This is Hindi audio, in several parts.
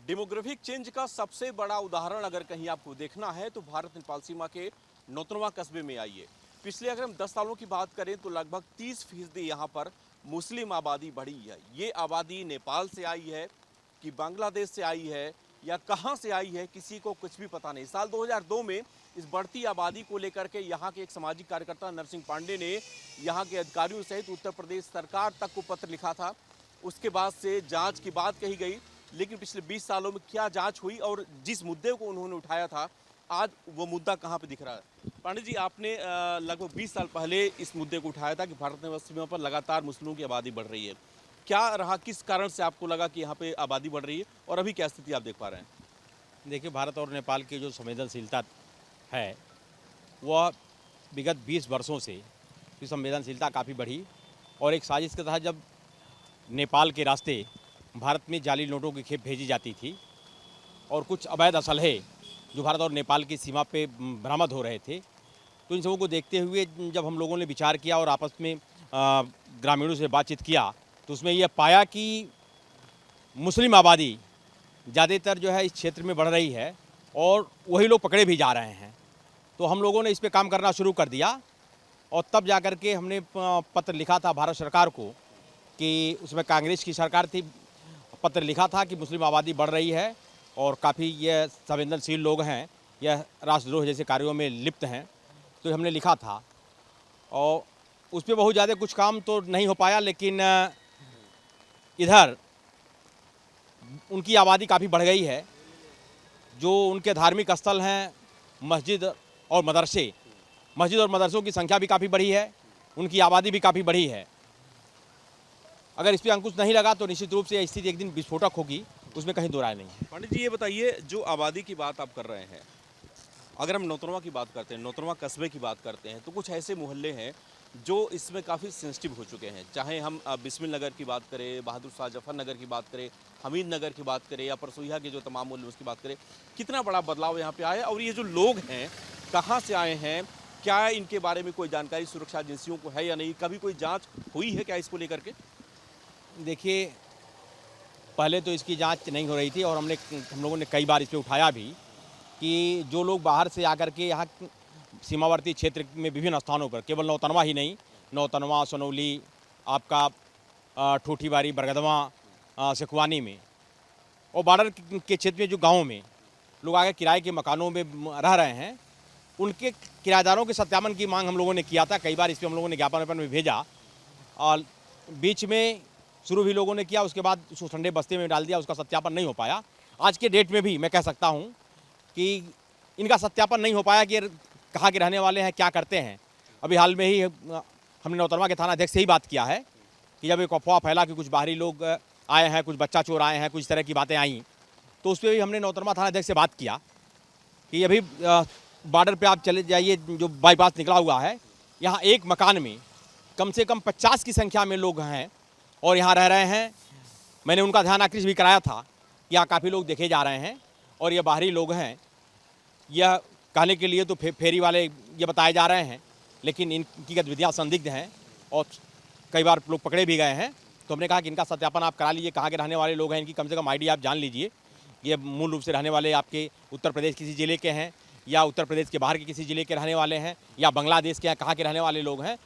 डेमोग्राफिक चेंज का सबसे बड़ा उदाहरण अगर कहीं आपको देखना है तो भारत नेपाल सीमा के नौतनवा कस्बे में आइए। पिछले अगर हम 10 सालों की बात करें तो लगभग 30% यहाँ पर मुस्लिम आबादी बढ़ी है। ये आबादी नेपाल से आई है कि बांग्लादेश से आई है या कहाँ से आई है, किसी को कुछ भी पता नहीं। साल 2002 में इस बढ़ती आबादी को लेकर के यहाँ के एक सामाजिक कार्यकर्ता नरसिंह पांडे ने यहाँ के अधिकारियों सहित उत्तर प्रदेश सरकार तक को पत्र लिखा था। उसके बाद से जांच की बात कही गई, लेकिन पिछले 20 सालों में क्या जांच हुई और जिस मुद्दे को उन्होंने उठाया था आज वो मुद्दा कहाँ पे दिख रहा है। पांडे जी, आपने लगभग 20 साल पहले इस मुद्दे को उठाया था कि भारत नेपाल सीमा पर लगातार मुस्लिमों की आबादी बढ़ रही है। क्या रहा, किस कारण से आपको लगा कि यहाँ पे आबादी बढ़ रही है और अभी क्या स्थिति आप देख पा रहे हैं? देखिए, भारत और नेपाल की जो संवेदनशीलता है वह विगत 20 वर्षों से की संवेदनशीलता काफ़ी बढ़ी और एक साजिश के तहत जब नेपाल के रास्ते भारत में जाली नोटों की खेप भेजी जाती थी और कुछ अवैध असलहे जो भारत और नेपाल की सीमा पे बरामद हो रहे थे, तो इन सबों को देखते हुए जब हम लोगों ने विचार किया और आपस में ग्रामीणों से बातचीत किया तो उसमें यह पाया कि मुस्लिम आबादी ज़्यादातर जो है इस क्षेत्र में बढ़ रही है और वही लोग पकड़े भी जा रहे हैं। तो हम लोगों ने इस पे काम करना शुरू कर दिया और तब जा कर के हमने पत्र लिखा था भारत सरकार को कि उसमें कांग्रेस की सरकार थी। पत्र लिखा था कि मुस्लिम आबादी बढ़ रही है और काफ़ी ये संवेदनशील लोग हैं, यह राष्ट्रद्रोह जैसे कार्यों में लिप्त हैं, तो हमने लिखा था और उस पर बहुत ज़्यादा कुछ काम तो नहीं हो पाया। लेकिन इधर उनकी आबादी काफ़ी बढ़ गई है। जो उनके धार्मिक स्थल हैं, मस्जिद और मदरसों की संख्या भी काफ़ी बढ़ी है, उनकी आबादी भी काफ़ी बढ़ी है। अगर इस पर अंकुश नहीं लगा तो निश्चित रूप से यह स्थिति एक दिन विस्फोटक होगी, उसमें कहीं दो राय नहीं है। पंडित जी, ये बताइए, जो आबादी की बात आप कर रहे हैं, अगर हम नौतनवा की बात करते हैं, नौतनवा कस्बे की बात करते हैं, तो कुछ ऐसे मोहल्ले हैं जो इसमें काफ़ी सेंसिटिव हो चुके हैं। चाहे हम बिस्मिल नगर की बात करें, बहादुर शाह जफर नगर की बात करें, हमीद नगर की बात करें या परसोइया के जो तमाम मोहल्ले उसकी बात करें, कितना बड़ा बदलाव यहाँ पे आया और ये जो लोग हैं कहाँ से आए हैं, क्या इनके बारे में कोई जानकारी सुरक्षा एजेंसियों को है या नहीं, कभी कोई जाँच हुई है क्या इसको लेकर के? देखिए, पहले तो इसकी जांच नहीं हो रही थी और हम लोगों ने कई बार इस पर उठाया भी कि जो लोग बाहर से आकर के यहाँ सीमावर्ती क्षेत्र में विभिन्न स्थानों पर, केवल नौतनवा ही नहीं, नौतनवा, सोनौली, आपका ठूठीबारी, बरगदवा, सिखवानी में और बॉर्डर के क्षेत्र में जो गाँवों में लोग आकर किराए के मकानों में रह रहे हैं, उनके किराएदारों के सत्यापन की मांग हम लोगों ने किया था। कई बार इस पर हम लोगों ने ज्ञापन में भेजा और बीच में शुरू भी लोगों ने किया, उसके बाद उसको ठंडे बस्ते में डाल दिया, उसका सत्यापन नहीं हो पाया। आज के डेट में भी मैं कह सकता हूं कि इनका सत्यापन नहीं हो पाया कि कहाँ के रहने वाले हैं, क्या करते हैं। अभी हाल में ही हमने नौतनवा के थाना अध्यक्ष से ही बात किया है कि जब एक अफवाह फैला कि कुछ बाहरी लोग आए हैं, कुछ बच्चा चोर आए हैं, कुछ इस तरह की बातें आई, तो उस पर भी हमने नौतनवा थाना अध्यक्ष से बात किया कि अभी बॉर्डर पर आप चले जाइए, जो बाईपास निकला हुआ है, यहाँ एक मकान में कम से कम 50 की संख्या में लोग हैं और यहाँ रह रहे हैं। मैंने उनका ध्यान आकृष्ट भी कराया था कि यहाँ काफ़ी लोग देखे जा रहे हैं और ये बाहरी लोग हैं। यह कहने के लिए तो फेरी वाले ये बताए जा रहे हैं, लेकिन इनकी गतिविधियाँ संदिग्ध हैं और कई बार लोग पकड़े भी गए हैं। तो हमने कहा कि इनका सत्यापन आप करा लीजिए, कहाँ के रहने वाले लोग हैं, इनकी कम से कम आईडी आप जान लीजिए। ये मूल रूप से रहने वाले आपके उत्तर प्रदेश किसी ज़िले के हैं या उत्तर प्रदेश के बाहर के किसी ज़िले के रहने वाले हैं या बांग्लादेश के हैं, कहाँ के रहने वाले लोग हैं,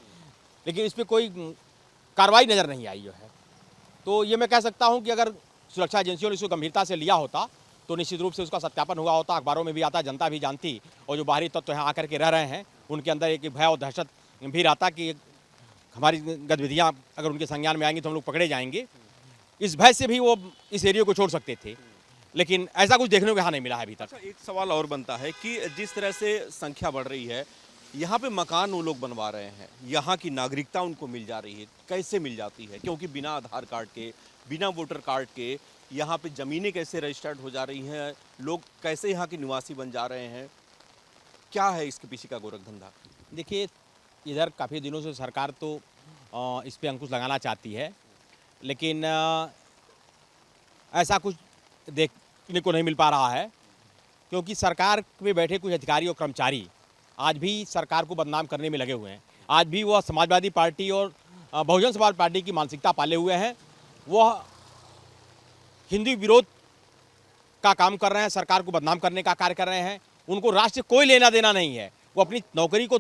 लेकिन इस पर कोई कार्रवाई नज़र नहीं आई है। तो ये मैं कह सकता हूं कि अगर सुरक्षा एजेंसियों ने इसको गंभीरता से लिया होता तो निश्चित रूप से उसका सत्यापन हुआ होता, अखबारों में भी आता, जनता भी जानती और जो बाहरी तत्व यहाँ आकर के रह रहे हैं उनके अंदर एक भय और दहशत भी रहता कि हमारी गतिविधियाँ अगर उनके संज्ञान में आएंगी तो हम लोग पकड़े जाएंगे। इस भय से भी वो इस एरिया को छोड़ सकते थे, लेकिन ऐसा कुछ देखने को यहाँ नहीं मिला है अभी तक। अच्छा, एक सवाल और बनता है कि जिस तरह से संख्या बढ़ रही है, यहाँ पे मकान वो लोग बनवा रहे हैं, यहाँ की नागरिकता उनको मिल जा रही है, कैसे मिल जाती है? क्योंकि बिना आधार कार्ड के, बिना वोटर कार्ड के यहाँ पे ज़मीनें कैसे रजिस्टर्ड हो जा रही हैं, लोग कैसे यहाँ के निवासी बन जा रहे हैं, क्या है इसके पीछे का गोरख धंधा? देखिए, इधर काफ़ी दिनों से सरकार तो इस पर अंकुश लगाना चाहती है, लेकिन ऐसा कुछ देखने को नहीं मिल पा रहा है, क्योंकि सरकार में बैठे कुछ अधिकारी और कर्मचारी आज भी सरकार को बदनाम करने में लगे हुए हैं। आज भी वह समाजवादी पार्टी और बहुजन समाज पार्टी की मानसिकता पाले हुए हैं। वह हिंदू विरोध का काम कर रहे हैं, सरकार को बदनाम करने का कार्य कर रहे हैं। उनको राष्ट्र से कोई लेना देना नहीं है। वो अपनी नौकरी को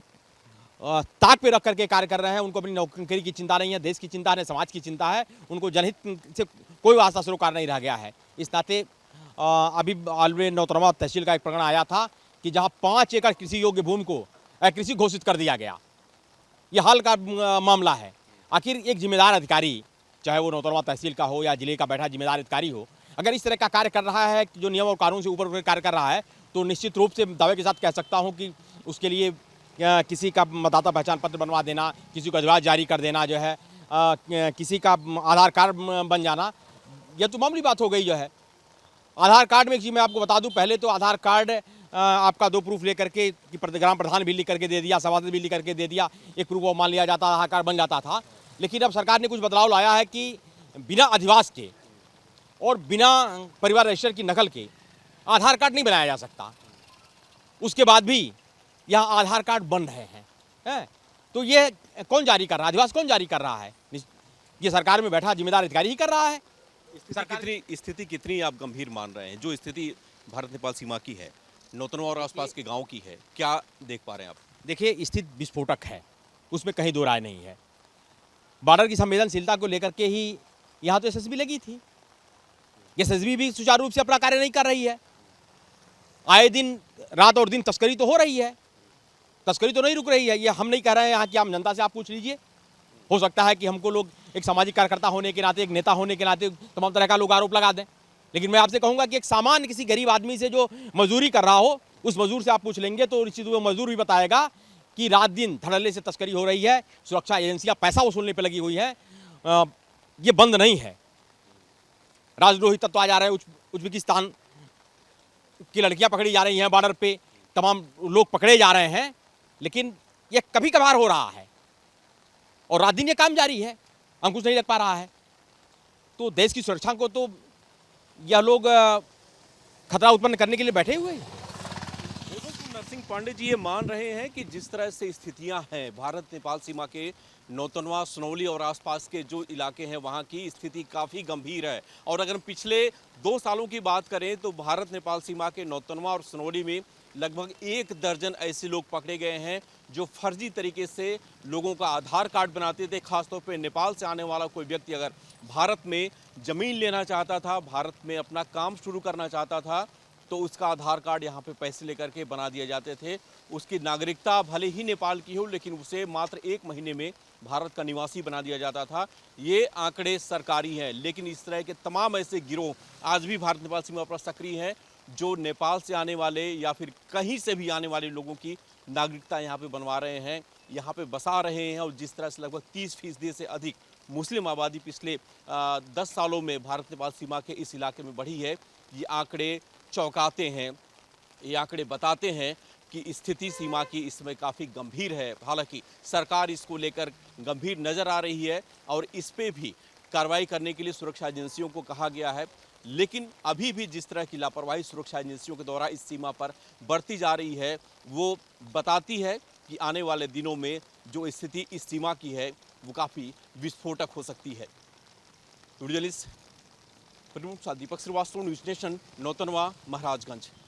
ताक पे रख करके कार्य कर रहे हैं। उनको अपनी नौकरी की चिंता नहीं है, देश की चिंता है, समाज की चिंता है। उनको जनहित से कोई वास्ता सरोकार नहीं रह गया है। इस नाते अभी आलवे नौतनवा तहसील का एक प्रकरण आया था कि जहां 5 एकड़ कृषि योग्य भूमि को अकृषि घोषित कर दिया गया। यह हाल का मामला है। आखिर एक जिम्मेदार अधिकारी, चाहे वो नौतनवा तहसील का हो या जिले का बैठा जिम्मेदार अधिकारी हो, अगर इस तरह का कार्य कर रहा है, जो नियम और कानून से ऊपर उठकर कार्य कर रहा है, तो निश्चित रूप से दावे के साथ कह सकता हूं कि उसके लिए किसी का मतदाता पहचान पत्र बनवा देना, किसी को अजवाज जारी कर देना, जो है किसी का आधार कार्ड बन जाना, यह तो मामूली बात हो गई। जो है आधार कार्ड में एक चीज़ मैं आपको बता दूं, पहले तो आधार कार्ड आपका 2 प्रूफ लेकर के कि ग्राम प्रधान भी लिख करके दे दिया, सभासद भी लिख करके दे दिया, एक प्रूफ वो मान लिया जाता, आधार कार्ड बन जाता था। लेकिन अब सरकार ने कुछ बदलाव लाया है कि बिना अधिवास के और बिना परिवार रजिस्टर की नकल के आधार कार्ड नहीं बनाया जा सकता। उसके बाद भी यहाँ आधार कार्ड बन रहे हैं। तो ये कौन जारी कर रहा है? अधिवास कौन जारी कर रहा है? ये सरकार में बैठा जिम्मेदार अधिकारी ही कर रहा है। स्थिति कितनी आप गंभीर मान रहे हैं? जो स्थिति भारत नेपाल सीमा की है, नौतनवा और आसपास के गांव की है, क्या देख पा रहे हैं आप? देखिए, स्थिति विस्फोटक है, उसमें कहीं दो राय नहीं है। बॉर्डर की संवेदनशीलता को लेकर के ही यहाँ तो एसएसबी लगी थी। एसएसबी भी सुचारू रूप से अपना कार्य नहीं कर रही है। आए दिन रात और दिन तस्करी तो हो रही है, तस्करी तो नहीं रुक रही है। ये हम नहीं कह रहे हैं, यहाँ की आम जनता से आप पूछ लीजिए। हो सकता है कि हमको लोग एक सामाजिक कार्यकर्ता होने के नाते, एक नेता होने के नाते तमाम तरह का लोग आरोप लगा दें, लेकिन मैं आपसे कहूँगा कि एक सामान्य किसी गरीब आदमी से जो मजदूरी कर रहा हो, उस मजदूर से आप पूछ लेंगे तो निश्चित वो मजदूर भी बताएगा कि रात दिन धड़ल्ले से तस्करी हो रही है, सुरक्षा एजेंसियाँ पैसा वसूलने पर लगी हुई हैं। ये बंद नहीं है। राजद्रोही तत्व आ जा रहे हैं, उज्बेकिस्तान की लड़कियां पकड़ी जा रही हैं बॉर्डर पे, तमाम लोग पकड़े जा रहे हैं, लेकिन ये कभी कभार हो रहा है और रात दिन ये काम जारी है, अंकुश नहीं लग पा रहा है। तो देश की सुरक्षा को तो यह लोग खतरा उत्पन्न करने के लिए बैठे हुए हैं। नरसिंह पांडे जी ये मान रहे हैं कि जिस तरह से स्थितियां हैं भारत नेपाल सीमा के नौतनवा, सुनौली और आसपास के जो इलाके हैं, वहां की स्थिति काफ़ी गंभीर है। और अगर हम पिछले 2 सालों की बात करें तो भारत नेपाल सीमा के नौतनवा और सुनौली में लगभग 1 दर्जन ऐसे लोग पकड़े गए हैं जो फर्जी तरीके से लोगों का आधार कार्ड बनाते थे। खासतौर पे नेपाल से आने वाला कोई व्यक्ति अगर भारत में ज़मीन लेना चाहता था, भारत में अपना काम शुरू करना चाहता था, तो उसका आधार कार्ड यहाँ पे पैसे लेकर के बना दिए जाते थे। उसकी नागरिकता भले ही नेपाल की हो, लेकिन उसे मात्र 1 महीने में भारत का निवासी बना दिया जाता था। ये आंकड़े सरकारी हैं, लेकिन इस तरह के तमाम ऐसे गिरोह आज भी भारत नेपाल सीमा पर सक्रिय हैं जो नेपाल से आने वाले या फिर कहीं से भी आने वाले लोगों की नागरिकता यहाँ पे बनवा रहे हैं, यहाँ पे बसा रहे हैं। और जिस तरह से लगभग 30% से अधिक मुस्लिम आबादी पिछले 10 सालों में भारत नेपाल सीमा के इस इलाके में बढ़ी है, ये आंकड़े चौंकाते हैं। ये आंकड़े बताते हैं कि स्थिति सीमा की इस समय काफ़ी गंभीर है। हालांकि सरकार इसको लेकर गंभीर नज़र आ रही है और इस पे भी कार्रवाई करने के लिए सुरक्षा एजेंसियों को कहा गया है, लेकिन अभी भी जिस तरह की लापरवाही सुरक्षा एजेंसियों के द्वारा इस सीमा पर बढ़ती जा रही है, वो बताती है कि आने वाले दिनों में जो स्थिति इस सीमा की है वो काफ़ी विस्फोटक हो सकती है। वीडियो जर्नलिस्ट दीपक श्रीवास्तव, न्यूज़ नेशन, नौतनवा, महाराजगंज।